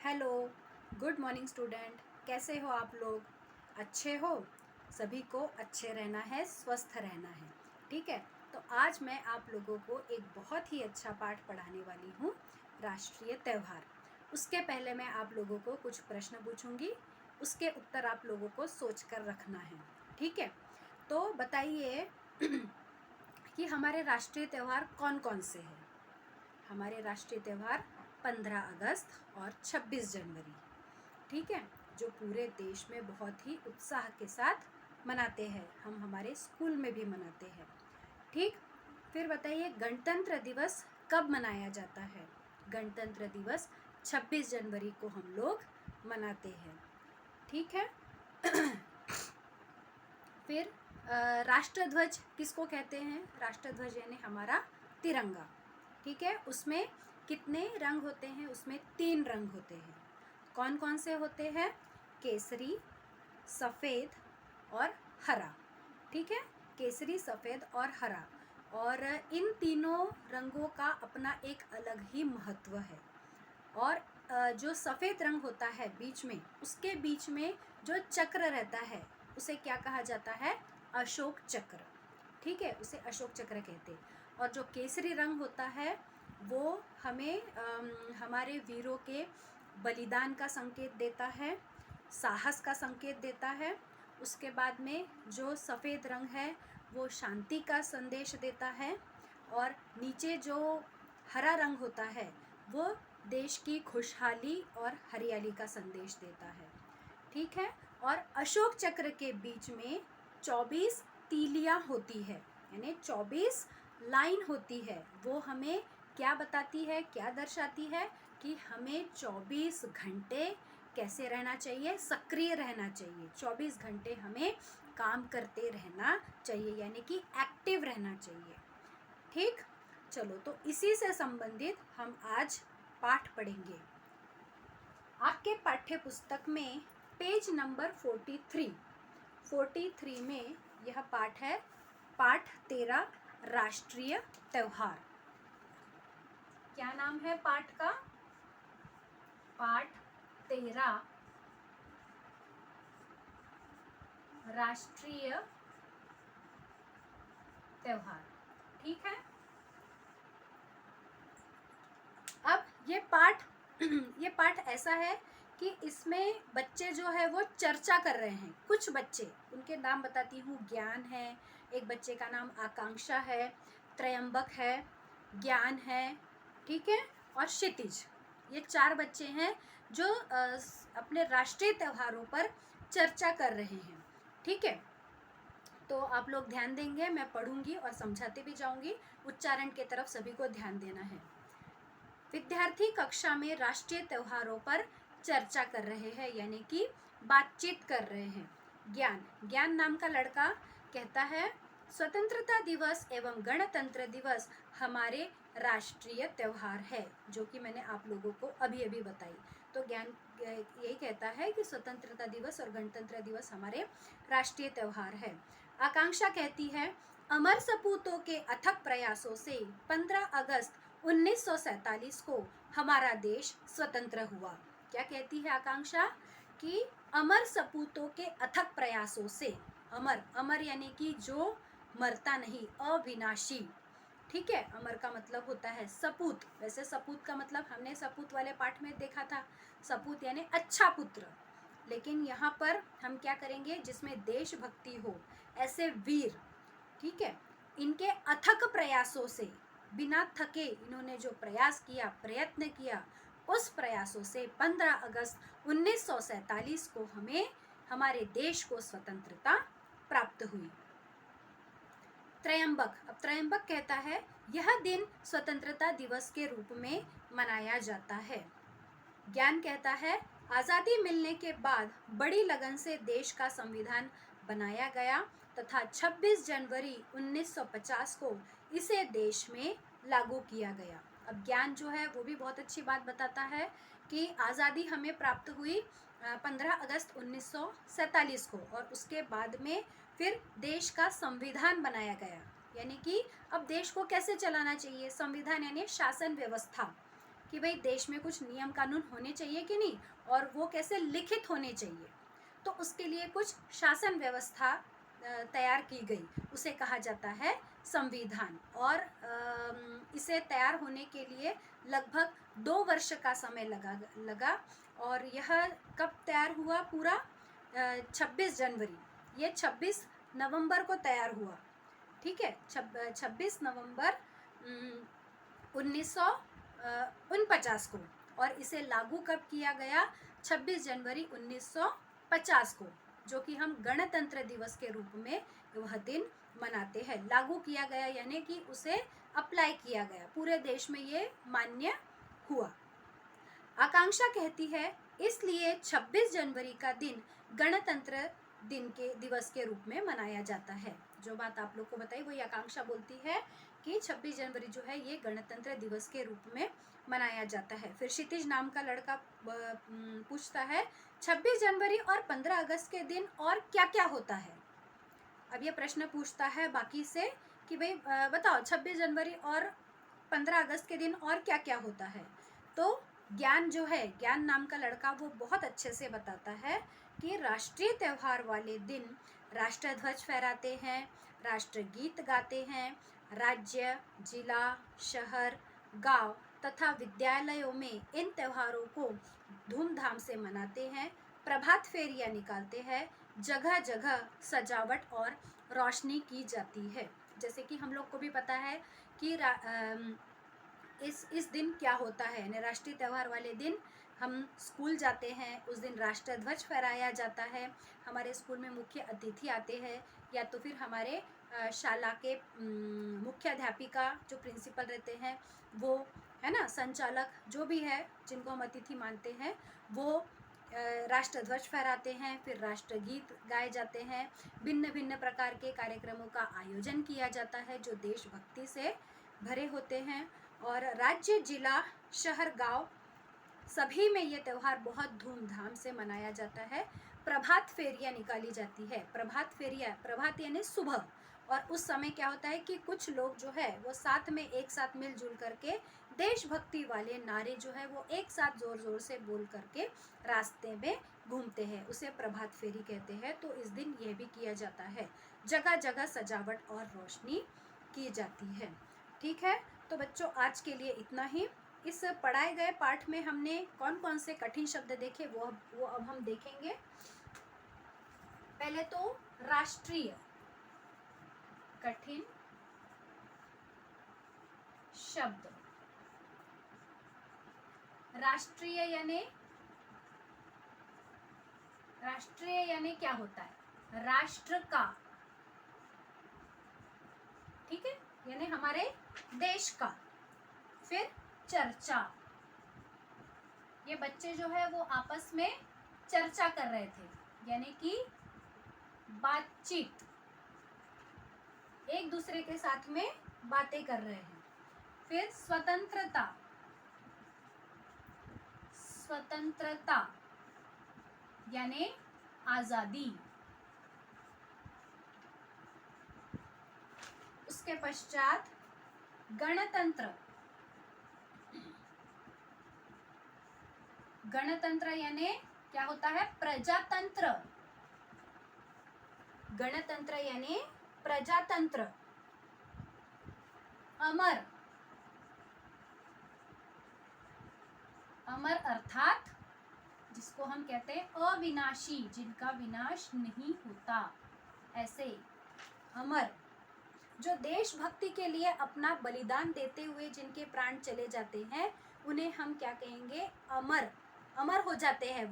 Hello, good morning student. कैसे हो आप लोग? अच्छे हो? सभी को अच्छे रहना है, स्वस्थ रहना है। ठीक है, तो आज मैं आप लोगों को एक बहुत ही अच्छा पाठ पढ़ाने वाली हूँ, राष्ट्रीय त्यौहार। उसके पहले मैं आप लोगों को कुछ प्रश्न पूछूंगी, उसके उत्तर आप लोगों को सोच कर रखना है। ठीक है, तो बताइए कि हमारे राष्ट्रीय त्यौहार कौन कौन से हैं। हमारे राष्ट्रीय त्यौहार 15 अगस्त और 26 जनवरी, ठीक है, जो पूरे देश में बहुत ही उत्साह के साथ मनाते हैं। हम हमारे स्कूल में भी मनाते हैं। ठीक, फिर बताइए गणतंत्र दिवस कब मनाया जाता है? गणतंत्र दिवस 26 जनवरी को हम लोग मनाते हैं। ठीक है। फिर राष्ट्रध्वज किसको कहते हैं? राष्ट्रध्वज यानी हमारा तिरंगा। ठीक है, उसमें कितने रंग होते हैं? उसमें 3 रंग होते हैं। कौन कौन से होते हैं? केसरी, सफ़ेद और हरा। ठीक है, केसरी, सफ़ेद और हरा। और इन तीनों रंगों का अपना एक अलग ही महत्व है। और जो सफ़ेद रंग होता है बीच में, उसके बीच में जो चक्र रहता है उसे क्या कहा जाता है? अशोक चक्र। ठीक है, उसे अशोक चक्र कहते हैं। और जो केसरी रंग होता है वो हमें हमारे वीरों के बलिदान का संकेत देता है, साहस का संकेत देता है। उसके बाद में जो सफ़ेद रंग है वो शांति का संदेश देता है। और नीचे जो हरा रंग होता है वो देश की खुशहाली और हरियाली का संदेश देता है। ठीक है, और अशोक चक्र के बीच में 24 तीलियां होती है, यानी 24 लाइन होती है। वो हमें क्या बताती है, क्या दर्शाती है कि हमें 24 घंटे कैसे रहना चाहिए? सक्रिय रहना चाहिए। 24 घंटे हमें काम करते रहना चाहिए, यानी कि एक्टिव रहना चाहिए। ठीक, चलो, तो इसी से संबंधित हम आज पाठ पढ़ेंगे। आपके पाठ्य पुस्तक में पेज नंबर 43 में यह पाठ है, पाठ 13, राष्ट्रीय त्यौहार। क्या नाम है पाठ का? पाठ 13, राष्ट्रीय त्यौहार। ठीक है, अब ये पाठ ऐसा है कि इसमें बच्चे जो है वो चर्चा कर रहे हैं। कुछ बच्चे, उनके नाम बताती हूँ। ज्ञान है, एक बच्चे का नाम आकांक्षा है, त्रयंबक है, ज्ञान है, ठीक है, और क्षितिज। ये 4 बच्चे हैं जो अपने राष्ट्रीय त्योहारों पर चर्चा कर रहे हैं। ठीक है, तो आप लोग ध्यान देंगे, मैं पढ़ूंगी और समझाते भी जाऊंगी। उच्चारण की तरफ सभी को ध्यान देना है। विद्यार्थी कक्षा में राष्ट्रीय त्योहारों पर चर्चा कर रहे हैं, यानी कि बातचीत कर रहे हैं। ज्ञान नाम का लड़का कहता है, स्वतंत्रता दिवस एवं गणतंत्र दिवस हमारे राष्ट्रीय त्योहार है, जो कि मैंने आप लोगों को अभी अभी बताई। तो ज्ञान यही कहता है कि स्वतंत्रता दिवस और गणतंत्र दिवस हमारे राष्ट्रीय त्योहार है। आकांक्षा कहती है, अमर सपूतों के अथक प्रयासों से 15 अगस्त 1947 को हमारा देश स्वतंत्र हुआ। क्या कहती है आकांक्षा? कि अमर सपूतों के अथक प्रयासों से, अमर यानी कि जो मरता नहीं, अविनाशी। ठीक है, अमर का मतलब होता है सपूत। वैसे सपूत का मतलब हमने सपूत वाले पाठ में देखा था, सपूत यानी अच्छा पुत्र। लेकिन यहाँ पर हम क्या करेंगे? जिसमें देशभक्ति हो, ऐसे वीर। ठीक है, इनके अथक प्रयासों से, बिना थके इन्होंने जो प्रयास किया, प्रयत्न किया, उस प्रयासों से 15 अगस्त 1947 को हमें, हमारे देश को स्वतंत्रता प्राप्त हुई। अब त्रयंबक कहता है, यह दिन स्वतंत्रता दिवस के रूप में मनाया जाता है। ज्ञान कहता है, आज़ादी मिलने के बाद बड़ी लगन से देश का संविधान बनाया गया तथा 26 जनवरी 1950 को इसे देश में लागू किया गया। अब ज्ञान जो है वो भी बहुत अच्छी बात बताता है कि आज़ादी हमें प्राप्त हुई 15 अगस्त 1947 को, और उसके बाद में फिर देश का संविधान बनाया गया। यानी कि अब देश को कैसे चलाना चाहिए? संविधान यानी शासन व्यवस्था। कि भाई देश में कुछ नियम कानून होने चाहिए कि नहीं, और वो कैसे लिखित होने चाहिए। तो उसके लिए कुछ शासन व्यवस्था तैयार की गई, उसे कहा जाता है संविधान। और इसे तैयार होने के लिए लगभग 2 वर्ष का समय लगा। और यह कब तैयार हुआ पूरा? 26 जनवरी, ये 26 नवंबर को तैयार हुआ, ठीक है, 26 नवंबर 1949 को। और इसे लागू कब किया गया? 26 जनवरी 1950 को, जो कि हम गणतंत्र दिवस के रूप में वह दिन मनाते हैं। लागू किया गया यानी कि उसे अप्लाई किया गया, पूरे देश में ये मान्य हुआ। आकांक्षा कहती है इसलिए 26 जनवरी का दिन गणतंत्र दिवस के रूप में मनाया जाता है। जो बात आप लोग को बताई वही आकांक्षा बोलती है कि 26 जनवरी जो है ये गणतंत्र दिवस के रूप में मनाया जाता है। फिर क्षितिज नाम का लड़का पूछता है 26 जनवरी और 15 अगस्त के दिन और क्या क्या होता है। अब ये प्रश्न पूछता है बाकी से कि भाई बताओ 26 जनवरी और 15 अगस्त के दिन और क्या क्या होता है। तो ज्ञान जो है, ज्ञान नाम का लड़का, वो बहुत अच्छे से बताता है कि राष्ट्रीय त्यौहार वाले दिन राष्ट्र ध्वज फहराते हैं, राष्ट्रगीत गाते हैं, राज्य, जिला, शहर, गांव तथा विद्यालयों में इन त्योहारों को धूमधाम से मनाते हैं, प्रभात फेरियां निकालते हैं, जगह जगह सजावट और रोशनी की जाती है। जैसे कि हम लोग को भी पता है कि इस दिन क्या होता है। राष्ट्रीय त्यौहार वाले दिन हम स्कूल जाते हैं, उस दिन राष्ट्र ध्वज फहराया जाता है, हमारे स्कूल में मुख्य अतिथि आते हैं, या तो फिर हमारे शाला के मुख्य अध्यापिका जो प्रिंसिपल रहते हैं वो, है ना, संचालक जो भी है जिनको हम अतिथि मानते हैं, वो राष्ट्र ध्वज फहराते हैं। फिर राष्ट्रगीत गाए जाते हैं, भिन्न भिन्न प्रकार के कार्यक्रमों का आयोजन किया जाता है जो देशभक्ति से भरे होते हैं। और राज्य, जिला, शहर, गांव सभी में ये त्यौहार बहुत धूमधाम से मनाया जाता है। प्रभात फेरियां निकाली जाती है। प्रभात फेरियां, प्रभात यानी सुबह, और उस समय क्या होता है कि कुछ लोग जो है वो साथ में एक साथ मिलजुल करके देशभक्ति वाले नारे जो है वो एक साथ जोर जोर से बोल करके रास्ते में घूमते हैं, उसे प्रभात फेरी कहते हैं। तो इस दिन यह भी किया जाता है, जगह जगह सजावट और रोशनी की जाती है। ठीक है, तो बच्चों आज के लिए इतना ही। इस पढ़ाए गए पाठ में हमने कौन कौन से कठिन शब्द देखे वो अब हम देखेंगे। पहले तो राष्ट्रीय, कठिन शब्द। राष्ट्रीय यानी क्या होता है? राष्ट्र का, ठीक है, यानी हमारे देश का। फिर चर्चा, ये बच्चे जो है वो आपस में चर्चा कर रहे थे, यानी कि बातचीत, एक दूसरे के साथ में बातें कर रहे हैं। फिर स्वतंत्रता, स्वतंत्रता यानी आजादी। उसके पश्चात गणतंत्र, गणतंत्र यानी क्या होता है? प्रजातंत्र। गणतंत्र यानी प्रजातंत्र। अमर, अमर अर्थात जिसको हम कहते हैं अविनाशी, जिनका विनाश नहीं होता, ऐसे अमर, जो देशभक्ति के लिए अपना बलिदान देते हुए जिनके प्राण चले जाते हैं उन्हें हम क्या कहेंगे? अमर। अमर हो जाते हैं,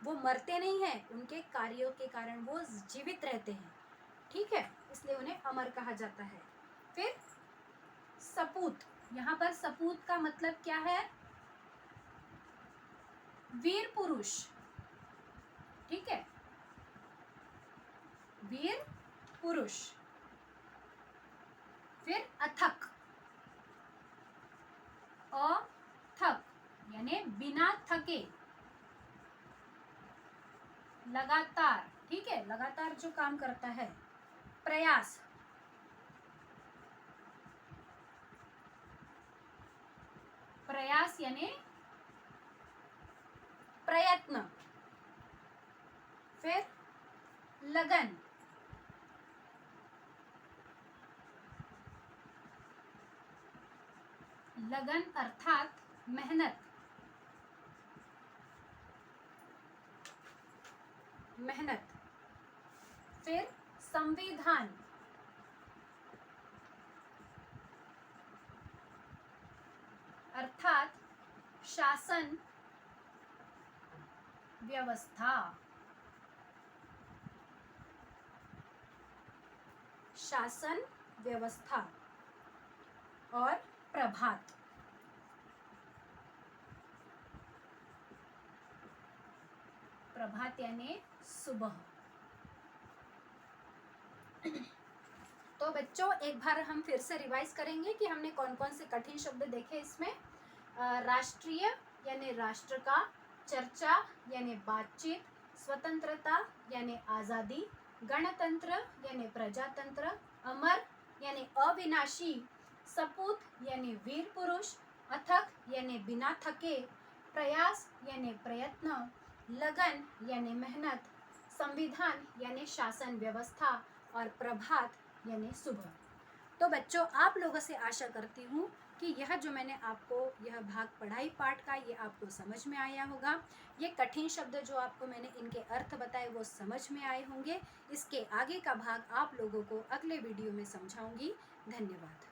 वो मरते नहीं हैं, उनके कार्यों के कारण वो जीवित रहते हैं, ठीक है, इसलिए उन्हें अमर कहा जाता है। फिर सपूत, यहाँ पर सपूत का मतलब क्या है? वीर पुरुष, ठीक है, वीर पुरुष। फिर अथक, अथक यानी बिना थके, लगातार, ठीक है, लगातार जो काम करता है। प्रयास, प्रयास यानी प्रयत्न, फिर लगन, लगन अर्थात मेहनत, मेहनत, फिर संविधान, अर्थात शासन व्यवस्था, शासन व्यवस्था, और प्रभात, प्रभात यानी सुबह। तो बच्चों एक बार हम फिर से रिवाइज करेंगे कि हमने कौन कौन से कठिन शब्द देखे इसमें। राष्ट्रीय यानी राष्ट्र का, चर्चा यानी बातचीत, स्वतंत्रता यानी आज़ादी, गणतंत्र यानी प्रजातंत्र, अमर यानी अविनाशी, सपूत यानी वीर पुरुष, अथक यानी बिना थके, प्रयास यानी प्रयत्न, लगन यानी मेहनत, संविधान यानी शासन व्यवस्था, और प्रभात यानी सुबह। तो बच्चों आप लोगों से आशा करती हूँ कि यह जो मैंने आपको यह भाग पढ़ाई पाठ का ये आपको समझ में आया होगा। ये कठिन शब्द जो आपको मैंने इनके अर्थ बताए वो समझ में आए होंगे। इसके आगे का भाग आप लोगों को अगले वीडियो में समझाऊंगी। धन्यवाद।